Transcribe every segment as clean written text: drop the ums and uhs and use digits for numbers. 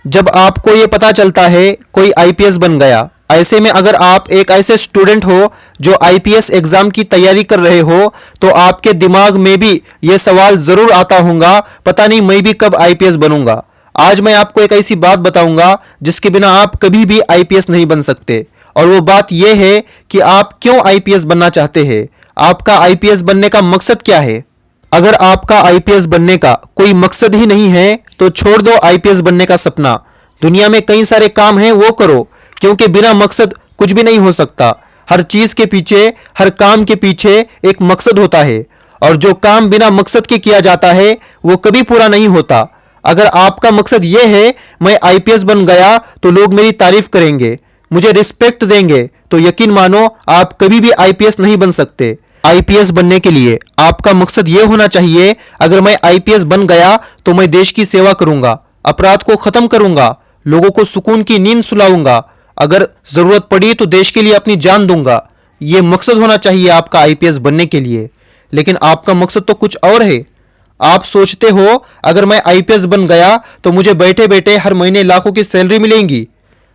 जब आपको ये पता चलता है कोई आईपीएस बन गया, ऐसे में अगर आप एक ऐसे स्टूडेंट हो जो आईपीएस एग्जाम की तैयारी कर रहे हो, तो आपके दिमाग में भी ये सवाल जरूर आता होगा, पता नहीं मैं भी कब आईपीएस बनूंगा। आज मैं आपको एक ऐसी बात बताऊंगा जिसके बिना आप कभी भी आईपीएस नहीं बन सकते, और वो बात यह है कि आप क्यों आईपीएस बनना चाहते हैं। आपका आईपीएस बनने का मकसद क्या है। अगर आपका आईपीएस बनने का कोई मकसद ही नहीं है तो छोड़ दो आईपीएस बनने का सपना। दुनिया में कई सारे काम हैं, वो करो, क्योंकि बिना मकसद कुछ भी नहीं हो सकता। हर चीज के पीछे, हर काम के पीछे एक मकसद होता है, और जो काम बिना मकसद के किया जाता है वो कभी पूरा नहीं होता। अगर आपका मकसद ये है मैं आईपीएस बन गया तो लोग मेरी तारीफ करेंगे, मुझे रिस्पेक्ट देंगे, तो यकीन मानो आप कभी भी आईपीएस नहीं बन सकते। आईपीएस बनने के लिए आपका मकसद यह होना चाहिए, अगर मैं आईपीएस बन गया तो मैं देश की सेवा करूंगा, अपराध को खत्म करूंगा, लोगों को सुकून की नींद सुलाऊंगा, अगर जरूरत पड़ी तो देश के लिए अपनी जान दूंगा। यह मकसद होना चाहिए आपका आईपीएस बनने के लिए। लेकिन आपका मकसद तो कुछ और है। आप सोचते हो अगर मैं आईपीएस बन गया तो मुझे बैठे बैठे हर महीने लाखों की सैलरी मिलेंगी।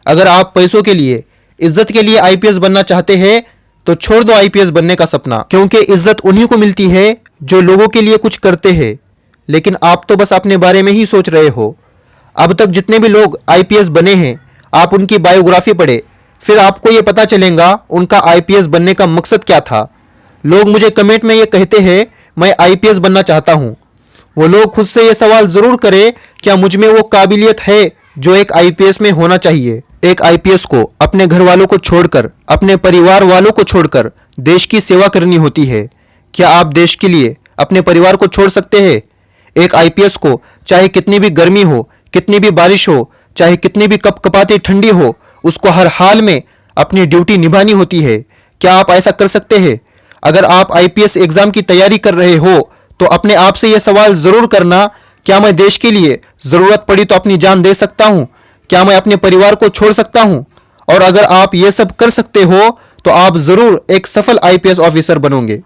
अगर आप पैसों के लिए, इज्जत के लिए आईपीएस बनना चाहते हैं तो छोड़ दो आईपीएस बनने का सपना, क्योंकि इज्जत उन्हीं को मिलती है जो लोगों के लिए कुछ करते हैं। लेकिन आप तो बस अपने बारे में ही सोच रहे हो। अब तक जितने भी लोग आईपीएस बने हैं, आप उनकी बायोग्राफी पढ़े, फिर आपको ये पता चलेगा उनका आईपीएस बनने का मकसद क्या था। लोग मुझे कमेंट में ये कहते हैं मैं आईपीएस बनना चाहता हूँ। वो लोग खुद से ये सवाल जरूर करें, क्या मुझ में वो काबिलियत है जो एक आईपीएस में होना चाहिए। एक आईपीएस को अपने घर वालों को छोड़कर, अपने परिवार वालों को छोड़कर देश की सेवा करनी होती है। क्या आप देश के लिए अपने परिवार को छोड़ सकते हैं। एक आईपीएस को चाहे कितनी भी गर्मी हो, कितनी भी बारिश हो, चाहे कितनी भी कपकपाती ठंडी हो, उसको हर हाल में अपनी ड्यूटी निभानी होती है। क्या आप ऐसा कर सकते हैं। अगर आप आईपीएस एग्जाम की तैयारी कर रहे हो तो अपने आप से यह सवाल जरूर करना, क्या मैं देश के लिए जरूरत पड़ी तो अपनी जान दे सकता हूं। क्या मैं अपने परिवार को छोड़ सकता हूं। और अगर आप ये सब कर सकते हो तो आप जरूर एक सफल आईपीएस ऑफिसर बनोगे।